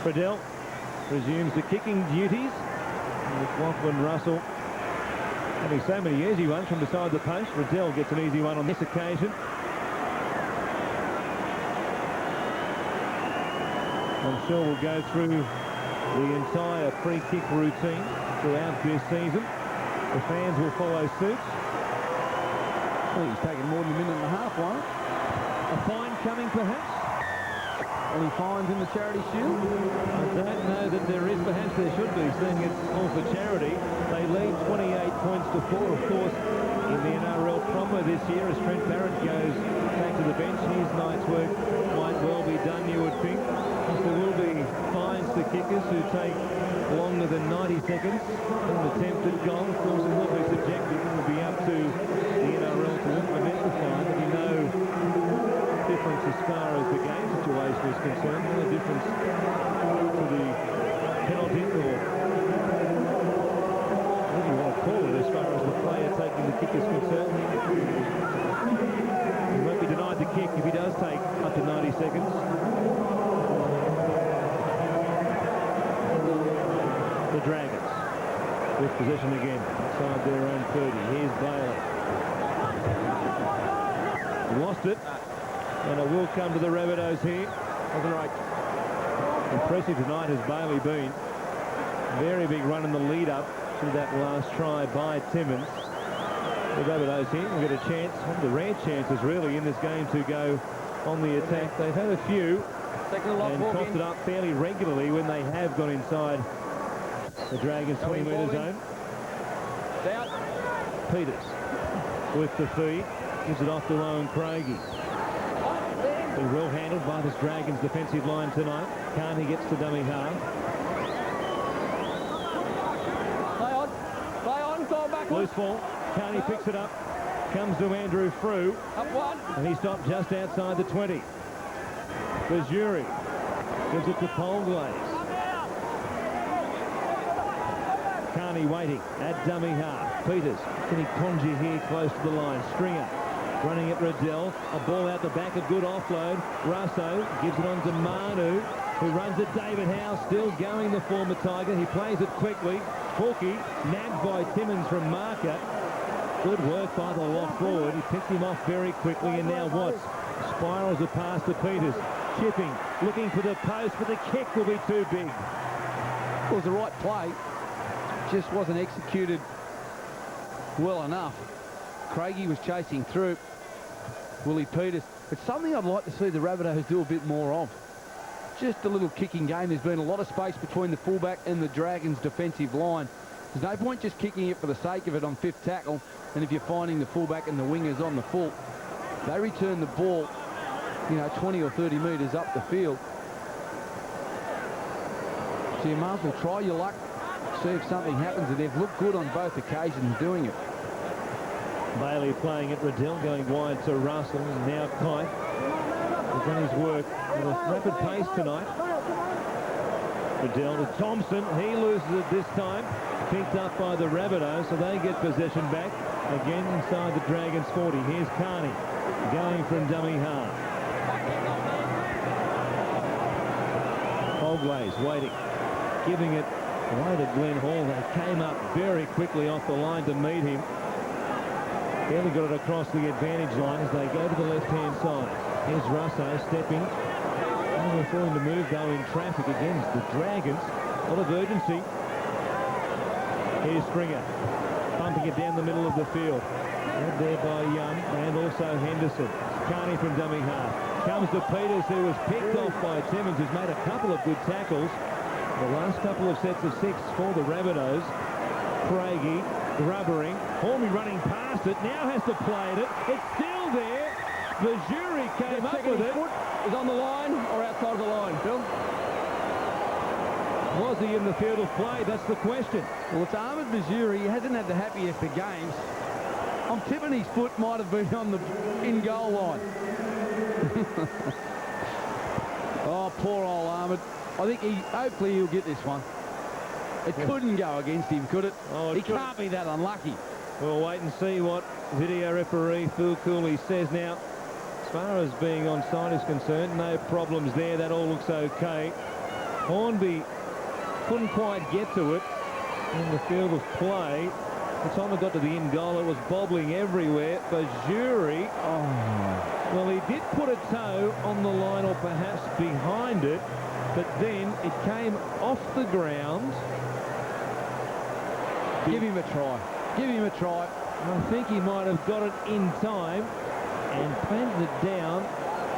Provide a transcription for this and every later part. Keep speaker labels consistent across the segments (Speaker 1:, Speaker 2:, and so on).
Speaker 1: Riddell resumes the kicking duties with Lachlan Russell having so many easy ones from beside the post. Riddell gets an easy one on this occasion. I'm sure we'll go through the entire free kick routine throughout this season. The fans will follow suit.
Speaker 2: Well, he's taken more than a minute and a half, won't it?
Speaker 1: A fine coming, perhaps?
Speaker 2: Any fines in the Charity Shield?
Speaker 1: I don't know that there is. Perhaps there should be, seeing it's all for charity. They lead 28 points to 4, of course, in the NRL promo this year as Trent Barrett goes back to the bench. His night's work might well be done, you would think. There will be fines to kickers who take longer than 90 seconds in an attempted goal. Of course, it will be subjective. It will be up to the NRL to implement the fine. There'll be no difference as far as the game situation is concerned. No difference to the penalty or whatever you want to call it as far as the player taking the kick is concerned. He won't be denied the kick if he does take up to 90 seconds. The Dragons with possession again inside their own 30. Here's Bailey. Lost it, and it will come to the Rabbitohs here. Wasn't right. Impressive tonight has Bailey been. Very big run in the lead up to that last try by Timmins. The Rabbitohs here will get a chance, one of the rare chances really in this game to go on the attack. They've had a few and tossed it up fairly regularly when they have gone inside the Dragons' 20-metre zone. Peters with the feed. Gives it off to Owen Craigie. Been well handled by this Dragons defensive line tonight. Carney gets to dummy half.
Speaker 2: Play on, go back.
Speaker 1: Loose ball. Carney picks it up. Comes to Andrew Frew.
Speaker 2: Up one.
Speaker 1: And he stopped just outside the 20. Bazuri gives it to Polglaze. Carney waiting at dummy half. Peters, can he conjure here close to the line? Stringer running at Riddell. A ball out the back, a good offload. Russo gives it on to Manu, who runs at David Howe, still going, the former Tiger. He plays it quickly. Hawkey nabbed by Timmins from marker. Good work by the lock forward. He picked him off very quickly, and now Watts spirals a pass to Peters. Chipping, looking for the post, but the kick will be too big.
Speaker 2: It was the right play. Just wasn't executed well enough. Craigie was chasing through Willie Peters. It's something I'd like to see the Rabbitohs do a bit more of. Just a little kicking game. There's been a lot of space between the fullback and the Dragons' defensive line. There's no point just kicking it for the sake of it on fifth tackle. And if you're finding the fullback and the wingers on the full, they return the ball, 20 or 30 metres up the field. So you might as well try your luck, see if something happens, and they've looked good on both occasions doing it.
Speaker 1: Bailey playing at Riddell, going wide to Russell, and now Kite has done his work at a rapid pace tonight. Riddell to Thompson. He loses it this time. Picked up by the Rabbitohs, so they get possession back. Again inside the Dragons 40. Here's Carney going from dummy half. Polglaze waiting, giving it away to Glenn Hall. They came up very quickly off the line to meet him. Barely got it across the advantage line as they go to the left-hand side. Here's Russo stepping. Only for him to move, though, in traffic against the Dragons. A lot of urgency. Here's Stringer, bumping it down the middle of the field. Led there by Young and also Henderson. Carney from dummy half. Comes to Peters, who was picked off by Timmins, who's made a couple of good tackles. The last couple of sets of 6 for the Rabbitohs. Craigie rubbering. Hornby running past it. Now has to play it. It's still there. The jury came up with it.
Speaker 2: Foot is on the line or outside of the line, Phil?
Speaker 1: Was he in the field of play? That's the question.
Speaker 2: Well, it's Ahmed Missouri. He hasn't had the happiest of games. I'm tipping his foot might have been on the in-goal line. Oh, poor old Ahmed. I think hopefully he'll get this one. It couldn't go against him, could it?
Speaker 1: Oh,
Speaker 2: he can't be that unlucky.
Speaker 1: We'll wait and see what video referee Phil Cooley says now. As far as being onside is concerned, no problems there. That all looks okay. Hornby couldn't quite get to it in the field of play. By the time it got to the in goal, it was bobbling everywhere. Bajuri, well, he did put a toe on the line or perhaps behind it, but then it came off the ground.
Speaker 2: Give him a try. Give him a try.
Speaker 1: I think he might have got it in time and planted it down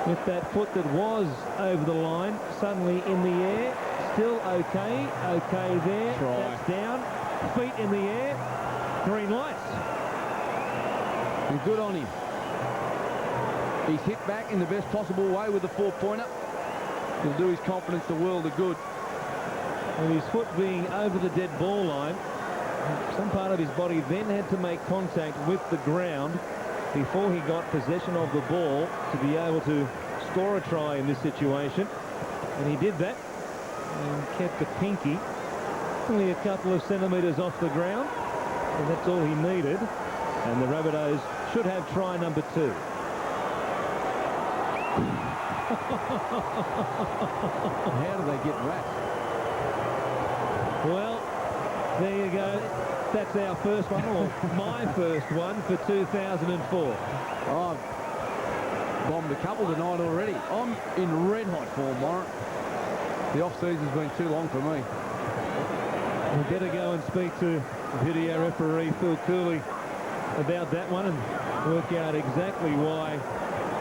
Speaker 1: with that foot that was over the line, suddenly in the air. Still okay. Okay there.
Speaker 2: Try.
Speaker 1: That's down. Feet in the air. Green lights.
Speaker 2: And good on him. He's hit back in the best possible way with the 4-pointer. He'll do his confidence the world of good.
Speaker 1: With his foot being over the dead ball line, some part of his body then had to make contact with the ground before he got possession of the ball to be able to score a try in this situation. And he did that and kept the pinky only a couple of centimetres off the ground. And that's all he needed. And the Rabbitohs should have try number 2.
Speaker 2: How do they get wrapped?
Speaker 1: Well, there you go. That's our first one, or my first one for 2004.
Speaker 2: I've bombed a couple tonight already. I'm in red-hot form, Warren. The off-season's been too long for me.
Speaker 1: We better go and speak to video referee Phil Cooley about that one and work out exactly why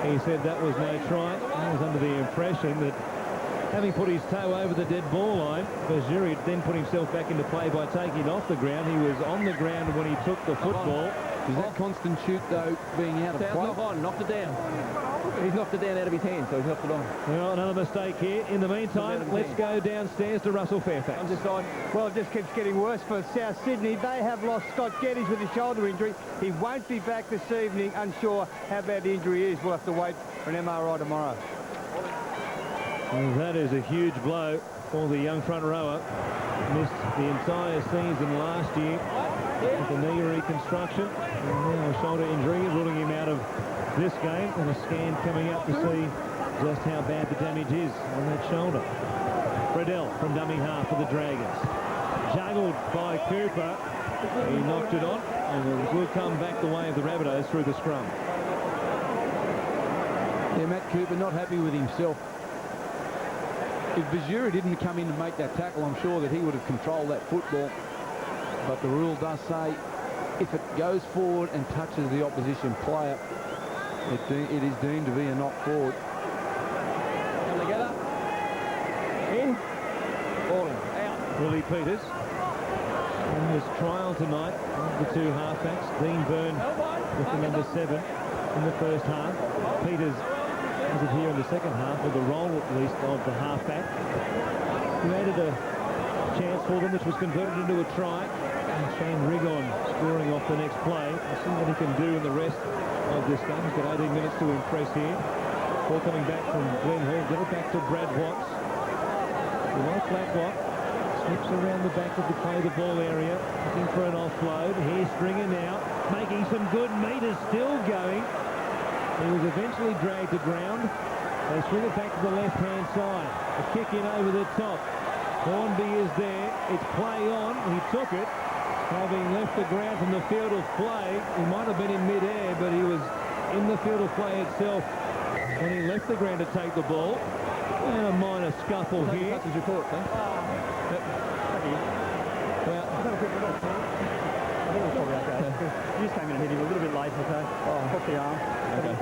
Speaker 1: he said that was no try. I was under the impression that having put his toe over the dead ball line, Bajuri then put himself back into play by taking it off the ground. He was on the ground when he took the football.
Speaker 2: Is that constant shoot, though, being out of play?
Speaker 3: Knock on, knocked it down. He's knocked it down out of his hand, so he's knocked it on.
Speaker 1: Well, another mistake here. In the meantime, let's go downstairs to Russell Fairfax.
Speaker 3: Well, it just keeps getting worse for South Sydney. They have lost Scott Geddes with his shoulder injury. He won't be back this evening. Unsure how bad the injury is. We'll have to wait for an MRI tomorrow.
Speaker 1: Well, that is a huge blow for the young front rower. Missed the entire season last year with a knee reconstruction. And now a shoulder injury, ruling him out of this game. And a scan coming up to see just how bad the damage is on that shoulder. Friedel from dummy half for the Dragons. Juggled by Cooper. He knocked it on and it will come back the way of the Rabbitohs through the scrum.
Speaker 2: Yeah, Matt Cooper not happy with himself. If Bajura didn't come in and make that tackle, I'm sure that he would have controlled that football. But the rule does say if it goes forward and touches the opposition player, it is deemed to be a knock forward.
Speaker 3: Come together. In. Falling. Out.
Speaker 1: Willie Peters in his trial tonight of the two halfbacks. Dean Byrne with the number 7 in the first half. Peters has it here in the second half with the role at least of the halfback. Created a chance for them which was converted into a try. And Shane Rigon scoring off the next play. We'll see what he can do in the rest of this game. He's got 18 minutes to impress here. Ball coming back from Glenn Hall. Get it back to Brad Watts. White Blackwell slips around the back of the play the ball area, looking for an offload. Here's Stringer now, making some good meters, still going. He was eventually dragged to ground. They swing it back to the left-hand side. A kick in over the top. Hornby is there. It's play on. He took it, having left the ground from the field of play. He might have been in mid-air, but he was in the field of play itself when he left the ground to take the ball. And a minor scuffle here.
Speaker 3: That's what you thought, huh?
Speaker 1: Well,
Speaker 3: I think it was probably okay. You just came in and hit him a little bit late, okay? Off the arm. Okay.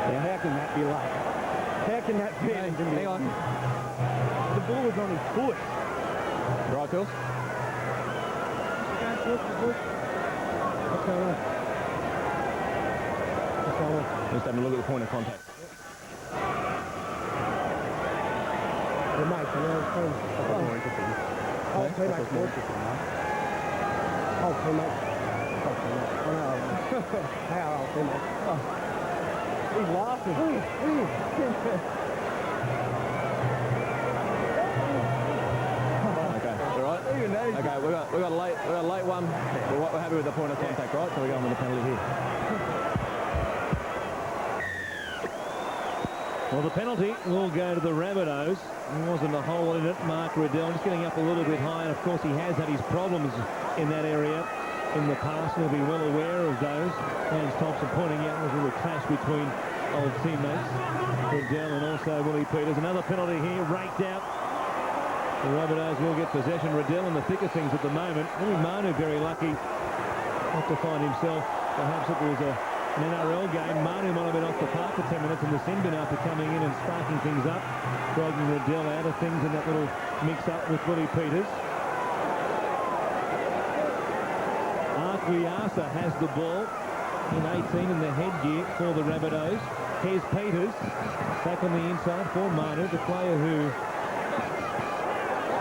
Speaker 3: Now, how can that be late? How can that be? Hang on. The ball was on his foot. Right, Phil? What's going on? What's going on?
Speaker 4: Just having a look at the point of contact.
Speaker 3: The mate, you know, it's more interesting. Oh, teammates more interesting, mate. Oh, teammates. Oh, teammates. I know. How old teammates? Oh. He's laughing.
Speaker 4: Okay, all right?
Speaker 3: Even that is
Speaker 4: Okay, we got a late one. We're happy with the point of contact, right? So we're going with the penalty here.
Speaker 1: Well, the penalty will go to the Rabbitohs. There wasn't a hole in it. Mark Riddell just getting up a little bit high, and of course he has had his problems in that area in the past. He'll be well aware of those. James Thompson pointing out there's a little clash between old teammates, Riddell and also Willie Peters. Another penalty here, raked out. The Rabbitohs will get possession. Riddell in the thick of things at the moment. Willie Manu very lucky not to find himself. Perhaps it was an NRL game. Manu might have been off the park for 10 minutes, and the sin bin after coming in and sparking things up, dragging Riddell out of things in that little mix-up with Willie Peters. Illawarra has the ball in 18 in the headgear for the Rabbitohs. Here's Peters back on the inside for Manu, the player who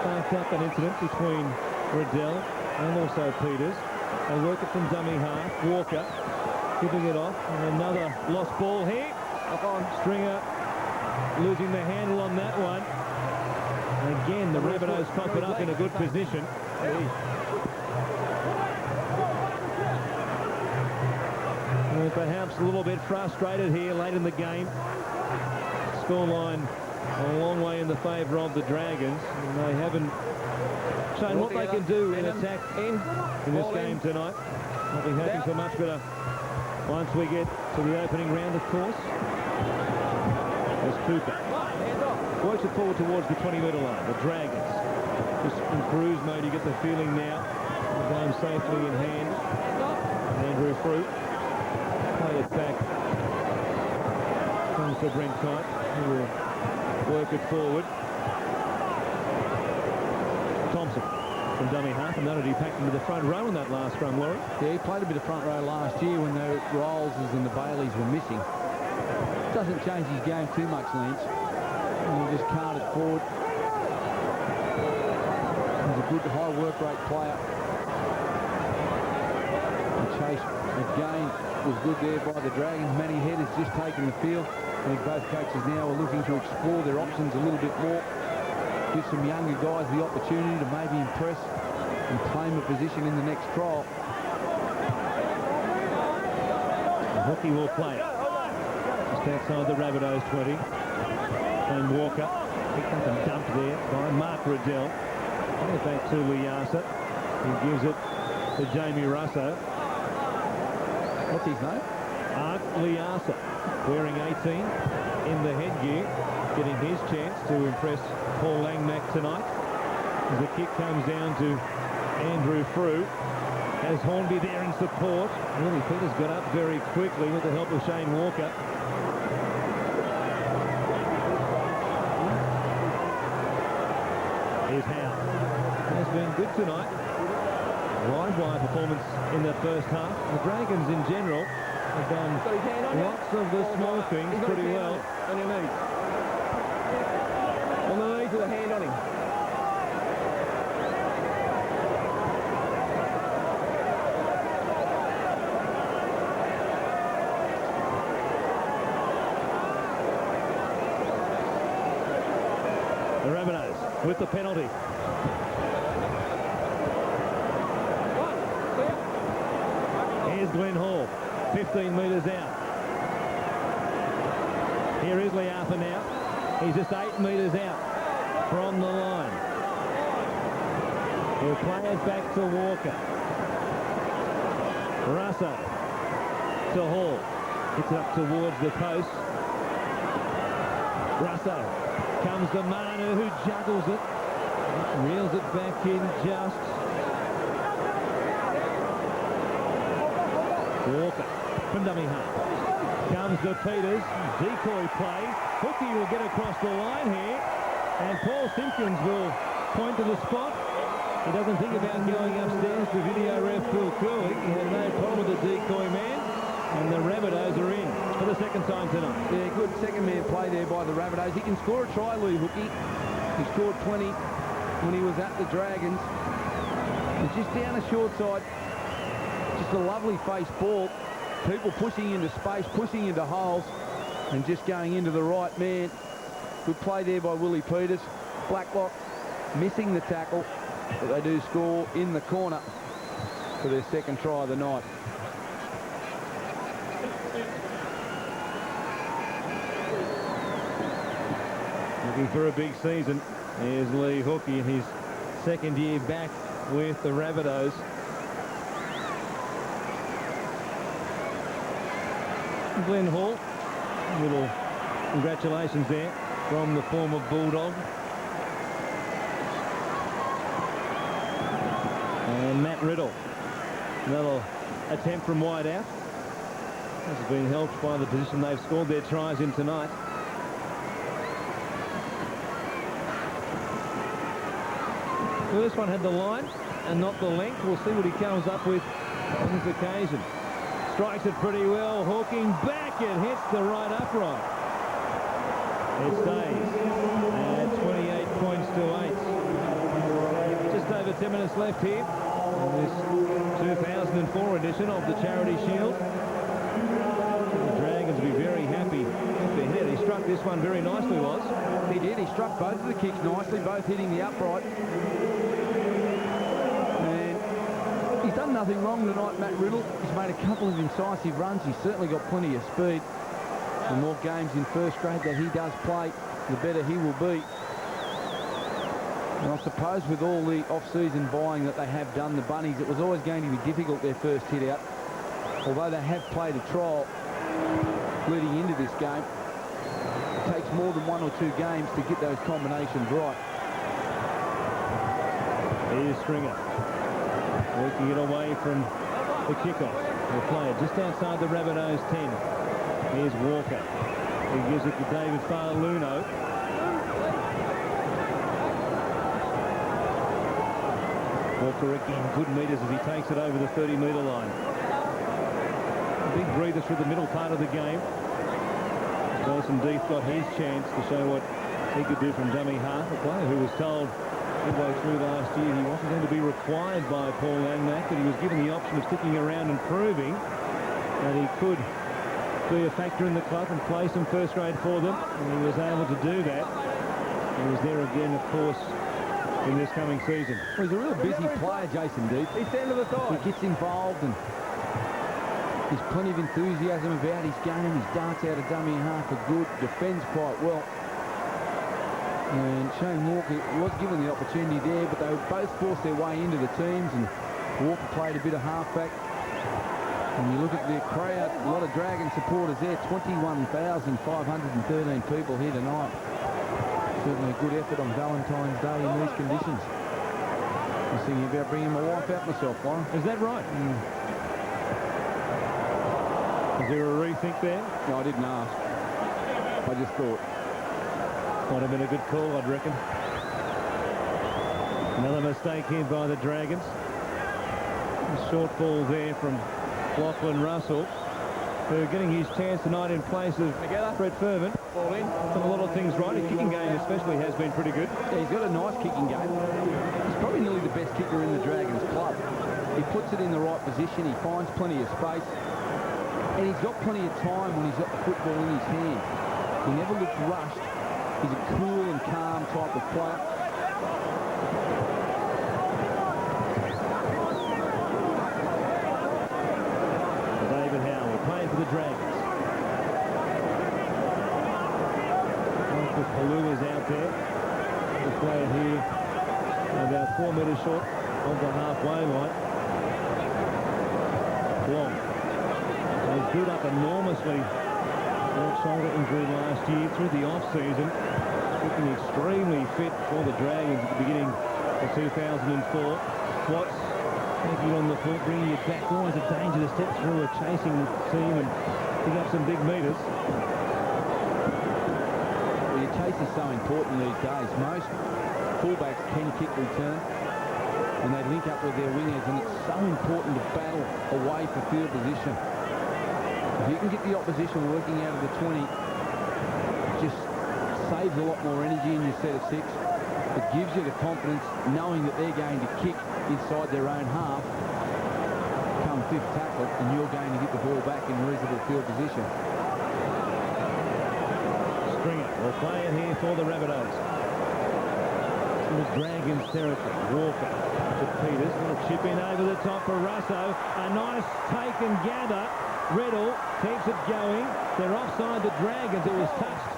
Speaker 1: sparked up an incident between Riddell and also Peters. They work it from dummy half. Walker giving it off, and another lost ball here. Up on Stringer, losing the handle on that one. And again, the Rabbitohs pop it up in a good position. And perhaps a little bit frustrated here late in the game. Scoreline a long way in the favour of the Dragons. And they haven't shown what they can do in attack in this game tonight. I'll be hoping for much better once we get to the opening round, of course. There's Cooper. Works it forward towards the 20-metre line. The Dragons just in cruise mode. You get the feeling now. The game safely in hand. Andrew Fruit. Play it back. Comes to Brent Kite, who will work it forward. Thompson from dummy half, and he packed into the front row in that last scrum, Laurie.
Speaker 2: Yeah, he played a bit of front row last year when the Rolleses and the Baileys were missing. Doesn't change his game too much, Lance. He'll just cart it forward. He's a good high work rate player. And Chase again was good there by the Dragons. Matty Head has just taken the field. I think both coaches now are looking to explore their options a little bit more. Give some younger guys the opportunity to maybe impress and claim a position in the next trial.
Speaker 1: Hookie will play it. Just outside the Rabbitohs 20. And Walker picked up and dumped there by Mark Riddell. Play it back to Liasa. He gives it to Jamie Russo.
Speaker 2: What's his name?
Speaker 1: Art Liasa, wearing 18 in the headgear, getting his chance to impress Paul Langmack tonight. As the kick comes down to Andrew Frew. Has Hornby there in support. Willie Peters got up very quickly with the help of Shane Walker. Here's Howe. Has been good tonight. Wide performance in the first half. The Dragons in general have done lots of the small things pretty well.
Speaker 4: On your knees. On the knees with a hand on him.
Speaker 1: The Rabbitohs with the penalty. Here's Glenn Hall, 15 metres out. Here is Liapa now. He's just 8 metres out from the line. He'll play it back to Walker. Russo to Hall. Gets it up towards the post. Russo comes to Manu, who juggles it. Reels it back in just. Walker from dummy half. Comes to Peters. Decoy play. Hookie will get across the line here. And Paul Simpkins will point to the spot. He doesn't think about going upstairs to video ref Phil Cooley. He had no problem with the decoy man. And the Rabbitohs are in for the second time tonight.
Speaker 2: Yeah, good second man play there by the Rabbitohs. He can score a try, Louis Hookie. He scored 20 when he was at the Dragons. And just down the short side, just a lovely face ball. People pushing into space, pushing into holes, and just going into the right man. Good play there by Willie Peters. Blacklock missing the tackle. but they do score in the corner for their second try of the night.
Speaker 1: Looking for a big season. Here's Lee Hookey in his second year back with the Rabbitohs. Glenn Hall, little congratulations there from the former Bulldog. And Matt Riddle, another attempt from wide out. This has been helped by the position they've scored their tries in tonight. First one had the line and not the length. We'll see what he comes up with on this occasion. Strikes it pretty well, hooking back, it hits the right upright. It stays at 28 points to 8. Just over 10 minutes left here in this 2004 edition of the Charity Shield. The Dragons will be very happy with their hit. He struck this one very nicely, was.
Speaker 2: He did. He struck both of the kicks nicely, both hitting the upright. And he's done nothing wrong tonight, Matt Riddle. He's made a couple of incisive runs. He's certainly got plenty of speed. The more games in first grade that he does play, the better he will be. And I suppose with all the off-season buying that they have done, the Bunnies, it was always going to be difficult their first hit out. Although they have played a trial leading into this game, it takes more than 1 or 2 games to get those combinations right.
Speaker 1: Here's Stringer, working it away from the kickoff. They'll play it just outside the Rabbitohs 10. Here's Walker. He gives it to David Farluno. Walker again, good metres as he takes it over the 30-metre line. A big breather through the middle part of the game. Nelson Deeth got his chance to show what he could do from dummy half. A player who was told midway through last year he wasn't going to be required by Paul Langmack, but he was given the option of sticking around and proving that he could be a factor in the club and play some first grade for them, and he was able to do that. He was there again, of course, in this coming season.
Speaker 2: Well, he's a real busy player, Jason Deeth.
Speaker 4: He's down to the side.
Speaker 2: He gets involved and there's plenty of enthusiasm about his game. His darts out of dummy half are good, defends quite well. And Shane Walker was given the opportunity there, but they both forced their way into the teams, and Walker played a bit of halfback. And you look at the crowd, a lot of Dragon supporters there, 21,513 people here tonight. Certainly a good effort on Valentine's Day in these conditions. I'm thinking about bringing my wife out myself, Warren.
Speaker 1: Is that right? Is there a rethink there?
Speaker 2: No, I didn't ask. I just thought.
Speaker 1: Might have been a good call, I'd reckon. Another mistake here by the Dragons. A short ball there from Lachlan Russell, who are getting his chance tonight in place of Brett Fervent. Ball in. Done a lot of things right. His kicking game especially has been pretty good.
Speaker 2: Yeah, he's got a nice kicking game. He's probably nearly the best kicker in the Dragons club. He puts it in the right position. He finds plenty of space. And he's got plenty of time when he's got the football in his hand. He never looks rushed. He's a cool and calm type of player.
Speaker 1: David Howell playing for the Dragons. Michael Palua's out there. He's playing here about 4 metres short of the halfway line. Long. He's built up enormously. Right shoulder injury last year through the off-season. Looking extremely fit for the Dragons at the beginning of 2004. Watts taking on the foot, bringing it back. Always a danger to step through a chasing team and pick up some big metres.
Speaker 2: Well, your chase is so important these days. Most fullbacks can kick return and they link up with their wingers, and it's so important to battle away for field position. If you can get the opposition working out of the 20, it just saves a lot more energy in your set of 6. It gives you the confidence knowing that they're going to kick inside their own half, come 5th tackle, and you're going to get the ball back in reasonable field position.
Speaker 1: Stringer will play it here for the Rabbitohs. into Dragons territory. Walker to Peters. Little chip in over the top for Russo. A nice take and gather. Riddle keeps it going. They're offside the Dragons. It was touched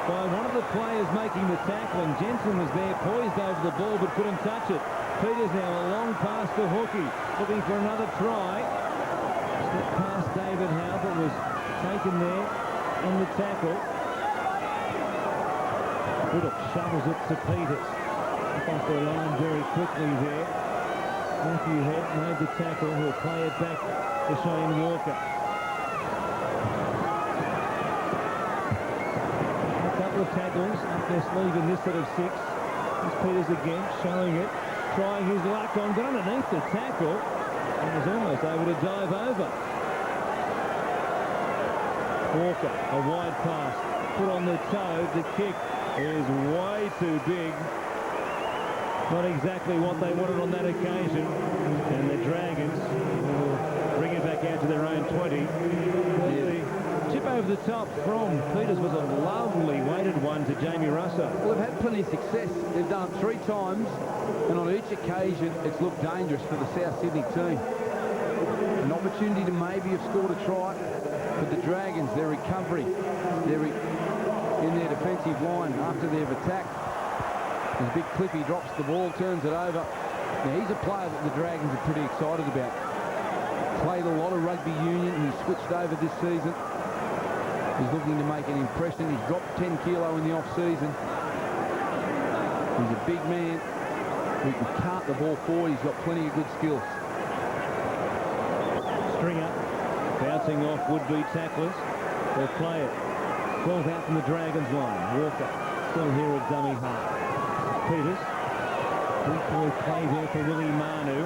Speaker 1: by one of the players making the tackle, and Jensen was there poised over the ball but couldn't touch it. Peters now a long pass to Hookie, looking for another try. Step past David Howe, but was taken there on the tackle. Riddle shovels it to Peters. Up off the line very quickly there. Matthew Head made the tackle. He'll play it back to Shane Walker. Of tackles up their sleeve in this set of 6. It's Peters again, showing it, trying his luck on, got underneath the tackle and was almost able to dive over. Walker, a wide pass, put on the toe. The kick is way too big. Not exactly what they wanted on that occasion, and the Dragons will bring it back out to their own 20. Chip over the top from Peters was a lovely weighted one to Jamie Russo.
Speaker 2: Well, they've had plenty of success. They've done it 3 times, and on each occasion it's looked dangerous for the South Sydney team. An opportunity to maybe have scored a try, but the Dragons, their recovery, in their defensive line after they've attacked. As Big Cliffy drops the ball, turns it over. Now he's a player that the Dragons are pretty excited about. Played a lot of rugby union. He's switched over this season. He's looking to make an impression. He's dropped 10 kilo in the off-season. He's a big man who can cart the ball forward. He's got plenty of good skills.
Speaker 1: Stringer bouncing off would-be tacklers. They'll play it. 12 out from the Dragons line. Walker still here at dummy half. Peters. Decoy play there for Willie Manu.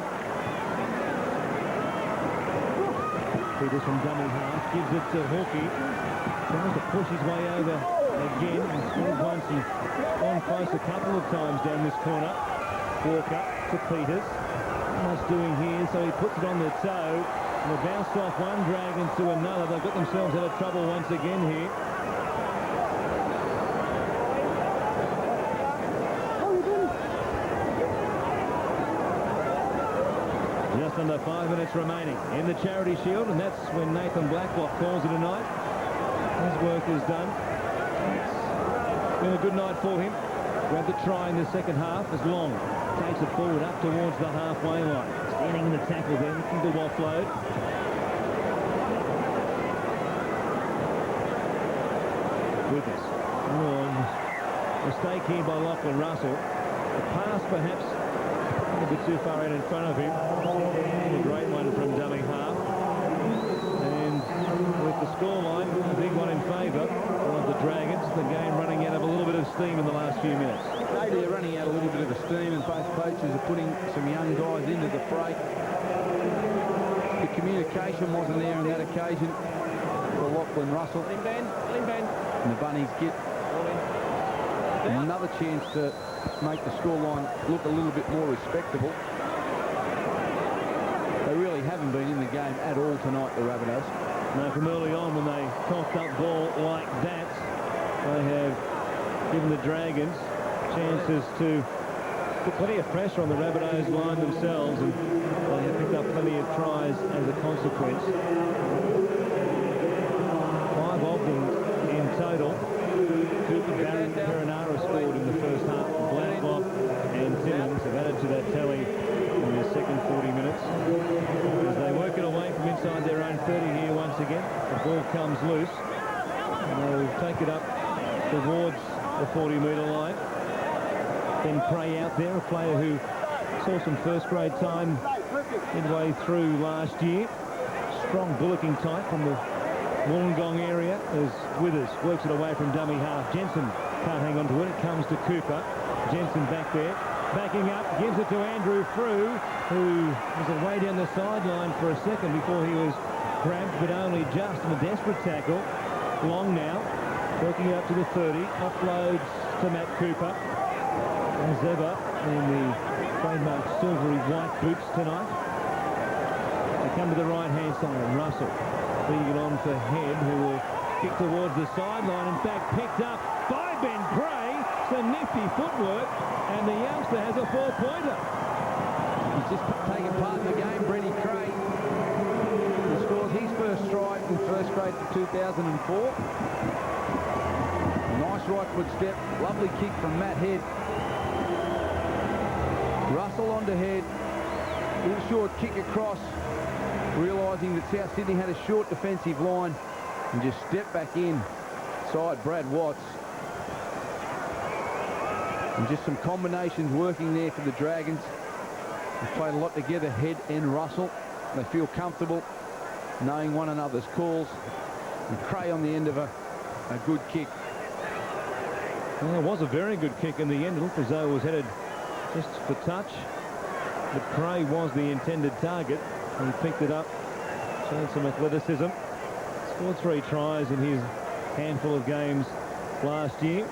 Speaker 1: Peters from dummy half gives it to Hawkey. Tries to push his way over again. And scored once and gone close a couple of times down this corner. Walker to Peters. What's doing here? So he puts it on the toe. And they bounced off one Dragon to another. They've got themselves out of trouble once again here. Just under 5 minutes remaining in the Charity Shield, and that's when Nathan Blacklock calls it a night. His work is done. It's been a good night for him. Grabbed the try in the second half as Long takes it forward up towards the halfway line. Standing in the tackle then, looking to offload. Withers. Mistake here by Lachlan Russell. The pass perhaps a bit too far out in front of him. A great one from dummy half. And with the scoreline, a big one in favour of the Dragons. The game running out of a little bit of steam in the last few minutes.
Speaker 2: Maybe they're running out a little bit of steam, and both coaches are putting some young guys into the fray. The communication wasn't there on that occasion for Lachlan Russell. And the Bunnies get another chance to make the scoreline look a little bit more respectable. They really haven't been in the game at all tonight, the Rabbitohs.
Speaker 1: Now, from early on, when they coughed up ball like that, they have given the Dragons chances to put plenty of pressure on the Rabbitohs line themselves, and they have picked up plenty of tries as a consequence. 5 of them in total. Barron Perenara scored in the first half. Blacklock and Timmins have added to that tally in the second 40 minutes. As they work it away from inside their own 30 here once again, the ball comes loose. And they'll take it up towards the 40-metre line. Then Prey out there, a player who saw some first-grade time midway through last year. Strong bullocking type from the Wollongong area as Withers works it away from dummy half. Jensen can't hang on to it. It comes to Cooper. Jensen back there. Backing up, gives it to Andrew Frew, who was away down the sideline for a second before he was grabbed, but only just in a desperate tackle. Long now, working up to the 30. Offloads to Matt Cooper. As ever, in the trademark silvery white boots tonight. They come to the right-hand side. Russell leading it on for Head, who will kick towards the sideline. In fact, picked up by Ben Prey. some nifty footwork, and the youngster has a 4-pointer.
Speaker 2: He's just taken part in the game, Brenny Cray. He scores his first stride in first grade for 2004. Nice right foot step, lovely kick from Matt Head. Russell onto Head. Little short kick across, realising that South Sydney had a short defensive line, and just step back in side Brad Watts. And just some combinations working there for the Dragons. They've played a lot together, Head and Russell. They feel comfortable knowing one another's calls. And Cray on the end of a good kick.
Speaker 1: Well, it was a very good kick in the end. It looked as though it was headed just for touch, but Cray was the intended target. He picked it up, showed some athleticism, scored 3 tries in his handful of games last year,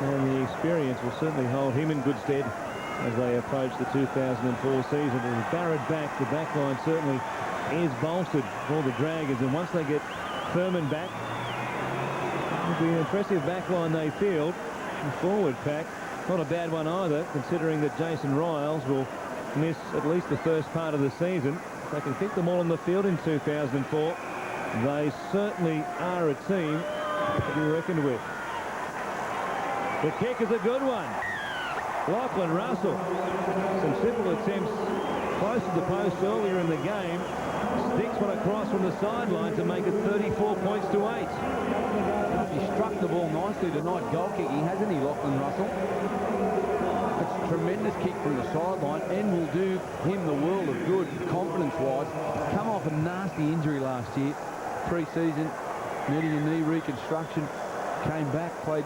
Speaker 1: and the experience will certainly hold him in good stead as they approach the 2004 season. With Barrett back, the back line certainly is bolstered for the Dragons, and once they get Furman back, it'll be an impressive back line they field. The forward pack, not a bad one either, considering that Jason Riles will miss at least the first part of the season. If they can fit them all on the field in 2004, they certainly are a team to be reckoned with. The kick is a good one. Lachlan Russell, some simple attempts close to the post earlier in the game, sticks one across from the sideline to make it 34 points to 8.
Speaker 2: He struck the ball nicely tonight, goal kicking, hasn't he, Lachlan Russell? It's a tremendous kick from the sideline and will do him the world of good confidence-wise. Come off a nasty injury last year, pre-season, needing a knee reconstruction, came back, played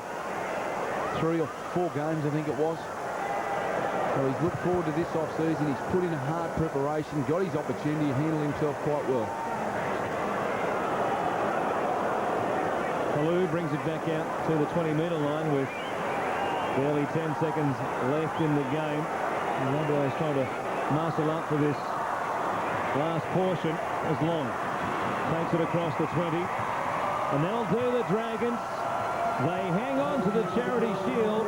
Speaker 2: 3 or 4 games, I think it was. So he's looked forward to this off-season. He's put in a hard preparation, got his opportunity to handle himself quite well.
Speaker 1: Kalu brings it back out to the 20-metre line with barely 10 seconds left in the game. The Rabbitohs trying to muscle up for this last portion as Long takes it across the 20. And that'll do the Dragons. They hang on to the Charity Shield.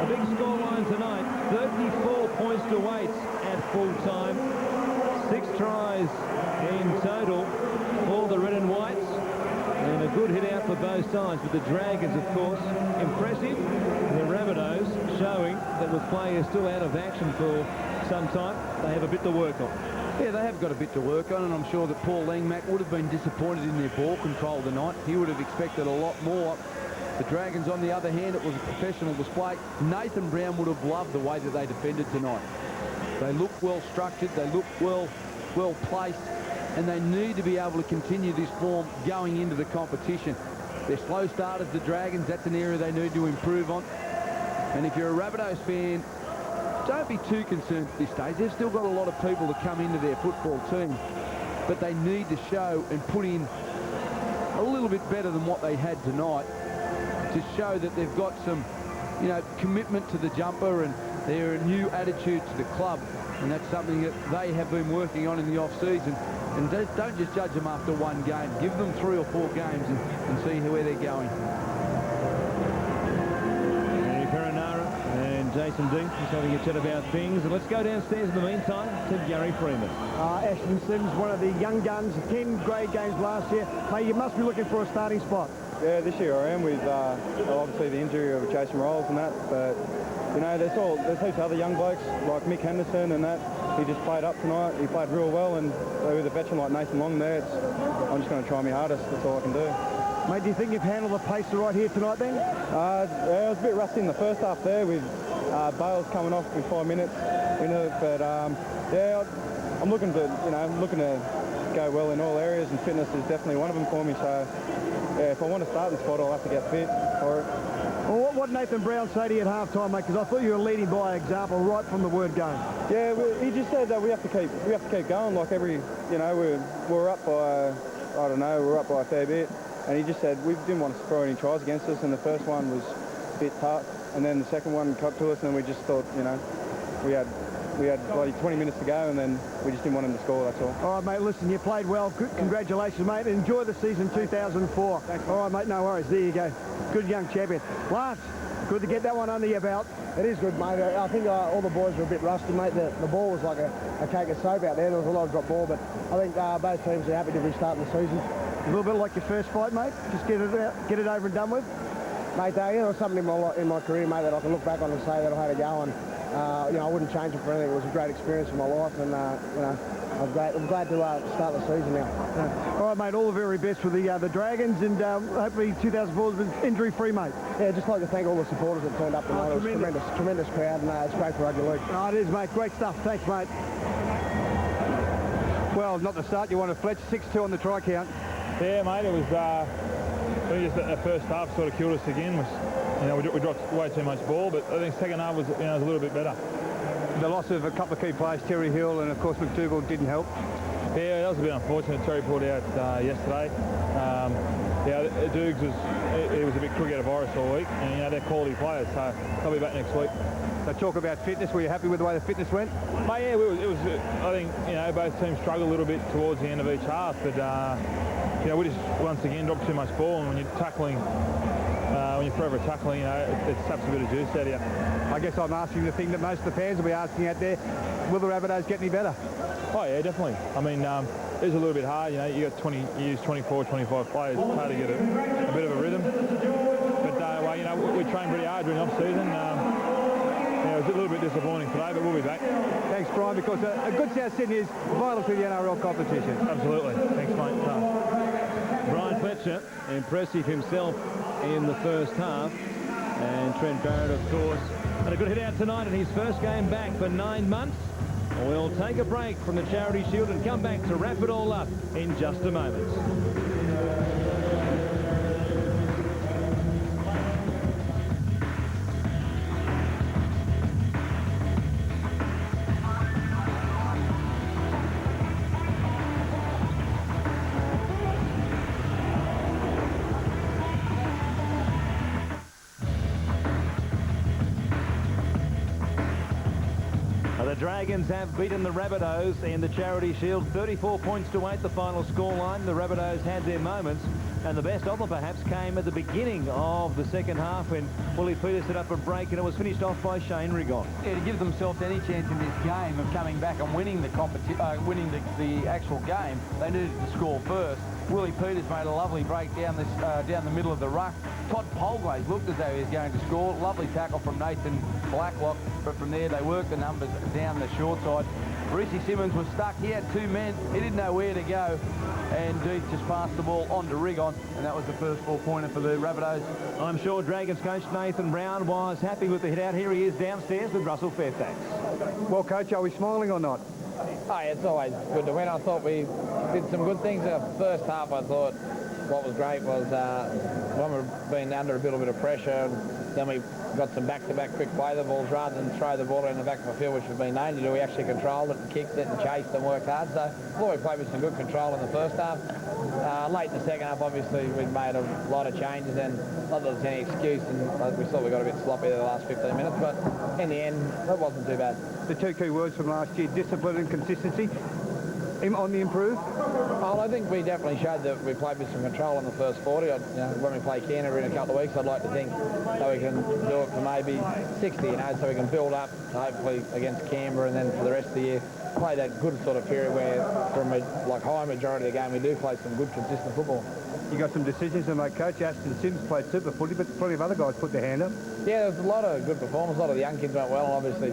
Speaker 1: A big scoreline tonight, 34 points to 8 at full time. 6 tries in total for the Red and Whites. And a good hit out for both sides, but the Dragons, of course, impressive. The Rabbitohs showing that with players still out of action for some time, they have a bit to work on.
Speaker 2: Yeah, they have got a bit to work on, and I'm sure that Paul Langmack would have been disappointed in their ball control tonight. He would have expected a lot more. The Dragons, on the other hand, it was a professional display. Nathan Brown would have loved the way that they defended tonight. They look well structured, they look well placed, and they need to be able to continue this form going into the competition. They're slow starters, the Dragons. That's an area they need to improve on. And if you're a Rabbitohs fan, don't be too concerned at this stage. They've still got a lot of people to come into their football team, but they need to show and put in a little bit better than what they had tonight to show that they've got some, commitment to the jumper, and they're a new attitude to the club. And that's something that they have been working on in the off-season. And don't just judge them after one game. Give them 3 or 4 games and see where they're going.
Speaker 1: Jason Dean is having a chat about things. And let's go downstairs in the meantime to Gary Freeman.
Speaker 3: Ashton Sims, one of the young guns, 10 grade games last year. Mate, you must be looking for a starting spot.
Speaker 5: Yeah, this year I am with obviously the injury of Jason Riles and that, but there's heaps of other young blokes like Mick Henderson and that. He just played up tonight. He played real well, and with a veteran like Nathan Long there, I'm just going to try my hardest. That's all I can do.
Speaker 3: Mate, do you think you've handled the pace right here tonight then?
Speaker 5: Yeah, I was a bit rusty in the first half there with Bales coming off with 5 minutes in it, but yeah, I'm looking to go well in all areas, and fitness is definitely one of them for me. So yeah, if I want to start in the spot, I'll have to get fit for it.
Speaker 3: Well, what Nathan Brown say to you at half-time, mate? Because I thought you were leading by example right from the word go.
Speaker 5: Yeah, he just said that we have to keep going. Like we're up by we're up by a fair bit, and he just said we didn't want to throw any tries against us, and the first one was a bit tough, and then the second one cut to us, and we just thought we had bloody 20 minutes to go, and then we just didn't want him to score, that's all.
Speaker 3: All right, mate, listen, you played well. Good, congratulations, mate. Enjoy the season 2004.
Speaker 5: Thanks,
Speaker 3: all right, mate, no worries. There you go. good young champion. Lance, good to get that one under your belt. It is good, mate. I think all the boys were a bit rusty, mate. The ball was like a cake of soap out there. There was a lot of drop ball, but I think both teams are happy to be starting the season.
Speaker 6: A little bit like your first fight, mate. Just get it over and done with.
Speaker 3: Mate, you know, something in my career, mate, that I can look back on and say that I had a go, and you know, I wouldn't change it for anything. It was a great experience in my life, and you know, I'm glad to start the season now.
Speaker 6: All right, mate, all the very best for the Dragons, and hopefully 2004 has been injury-free, mate.
Speaker 3: Yeah, just like to thank all the supporters that turned up tonight. It was a tremendous crowd, and it's great for rugby league.
Speaker 6: Oh, it is, mate. Great stuff. Thanks, mate. Well, not the start you wanted, Fletch. 6-2 on the try count.
Speaker 5: Yeah, mate, it was just the first half sort of killed us again. You know, we dropped way too much ball, but I think second half was, you know, was a little bit better.
Speaker 6: The loss of a couple of key players, Terry Hill and, of course, McDougall, didn't help.
Speaker 5: Yeah, that was a bit unfortunate. Terry pulled out yesterday. Yeah, Dukes was a bit crook out of Iris all week, and, you know, they're quality players, so they'll be back next week.
Speaker 6: So talk about fitness. Were you happy with the way the fitness went?
Speaker 5: Mate, yeah, it was. I think, you know, both teams struggled a little bit towards the end of each half, but you know, we just once again dropped too much ball, and when you're tackling, when you're forever tackling, you know, it saps a bit of juice out of you.
Speaker 6: I guess I'm asking the thing that most of the fans will be asking out there: will the Rabbitohs get any better?
Speaker 5: Oh yeah, definitely. I mean, it's a little bit hard. You know, you got 24, 25 players. It's hard to get a bit of a rhythm. But well, you know, we train pretty hard during off season. Yeah, it was a little bit disappointing today, but we'll be back.
Speaker 6: Thanks, Brian, because a good South Sydney is vital to the NRL competition.
Speaker 5: Absolutely. Thanks, mate.
Speaker 1: Brian Fletcher, impressive himself in the first half. And Trent Barrett, of course, had a good hit out tonight in his first game back for 9 months. We'll take a break from the Charity Shield and come back to wrap it all up in just a moment. The Dragons have beaten the Rabbitohs in the Charity Shield, 34 points to 8, the final scoreline. The Rabbitohs had their moments, and the best of them perhaps came at the beginning of the second half when Willie Peters set up a break, and it was finished off by Shane Rigon.
Speaker 2: Yeah, to give themselves any chance in this game of coming back and winning the actual game, they needed to score first. Willie Peters made a lovely break down the middle of the ruck. Todd Polgrave looked as though he was going to score. Lovely tackle from Nathan Blacklock, but from there they worked the numbers down the short side. Reece Simmons was stuck. He had two men. He didn't know where to go, and Deed just passed the ball on to Rigon, and that was the first 4-pointer for the Rabbitohs.
Speaker 1: I'm sure Dragons coach Nathan Brown was happy with the hit out. Here he is downstairs with Russell Fairfax.
Speaker 6: Well, Coach, are we smiling or not?
Speaker 7: Oh, yeah, it's always good to win. I thought we did some good things in the first half. I thought what was great was when we've been under a little bit of pressure, then we got some back-to-back quick play the balls rather than throw the ball in the back of the field, which we've been known to do. We actually controlled it and kicked it and chased and worked hard. So I thought we played with some good control in the first half. Late in the second half, obviously, we'd made a lot of changes, and not that there's any excuse, and we thought we got a bit sloppy there the last 15 minutes, but in the end, it wasn't too bad.
Speaker 6: The two key words from last year, discipline and consistency, on the improve?
Speaker 7: Well, I think we definitely showed that we played with some control in the first 40. When we play Canterbury in a couple of weeks, I'd like to think that we can do it for maybe 60, you know, so we can build up, hopefully, against Canberra, and then for the rest of the year, play that good sort of period where, from a high majority of the game, we do play some good, consistent football.
Speaker 6: You got some decisions to make, Coach. Aston Sims played super footy, but plenty of other guys put their hand up.
Speaker 7: Yeah, there was a lot of good performance. A lot of the young kids went well, and obviously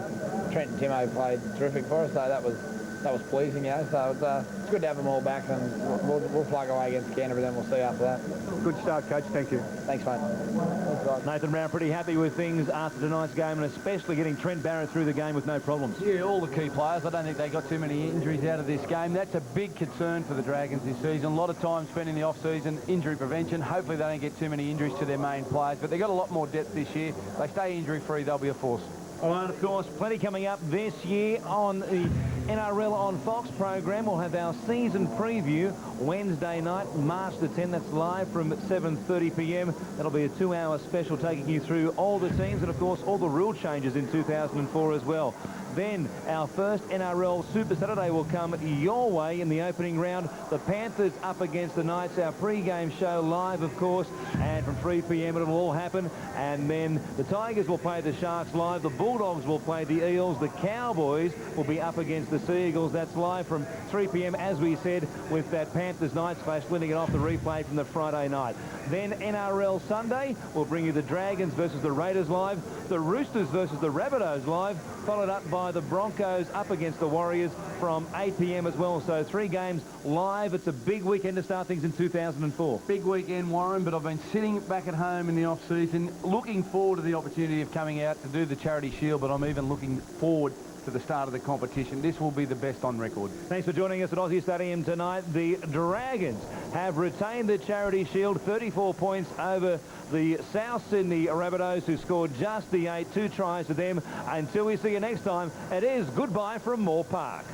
Speaker 7: Trent and Timo played terrific for us, so that was pleasing, you know. So it's good to have them all back, and we'll plug away against Canterbury, then we'll see after that.
Speaker 6: Good start, Coach. Thank you.
Speaker 7: Thanks, mate. Thanks, guys.
Speaker 1: Nathan Brown pretty happy with things after tonight's game, and especially getting Trent Barrett through the game with no problems.
Speaker 2: Yeah, all the key players. I don't think they got too many injuries out of this game. That's a big concern for the Dragons this season. A lot of time spent in the off-season, injury prevention. Hopefully they don't get too many injuries to their main players, but they've got a lot more depth this year. They stay injury-free, they'll be a force.
Speaker 1: All right, of course, plenty coming up this year on the NRL on Fox program. We'll have our season preview Wednesday night, March the 10th. That's live from 7:30 p.m. That'll be a 2-hour special taking you through all the teams and, of course, all the rule changes in 2004 as well. Then our first NRL Super Saturday will come your way in the opening round. The Panthers up against the Knights. Our pre-game show live, of course, and from 3 p.m. it'll all happen. And then the Tigers will play the Sharks live. The Bulldogs will play the Eels. The Cowboys will be up against the Sea Eagles. That's live from 3 p.m. as we said, with that Panthers-Knights clash, winning it off the replay from the Friday night. Then NRL Sunday will bring you the Dragons versus the Raiders live. The Roosters versus the Rabbitohs live, followed up by the Broncos up against the Warriors from 8 p.m. as well. So 3 games live. It's a big weekend to start things in 2004.
Speaker 2: Big weekend, Warren, but I've been sitting back at home in the off-season, looking forward to the opportunity of coming out to do the Charity Shield, but I'm even looking forward to the start of the competition. This will be the best on record.
Speaker 1: Thanks for joining us at Aussie Stadium tonight. The Dragons have retained the Charity Shield, 34 points over the South Sydney Rabbitohs, who scored just the 8, 2 tries to them. Until we see you next time, it is goodbye from Moore Park.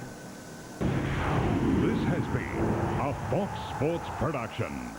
Speaker 8: This has been a Fox Sports production.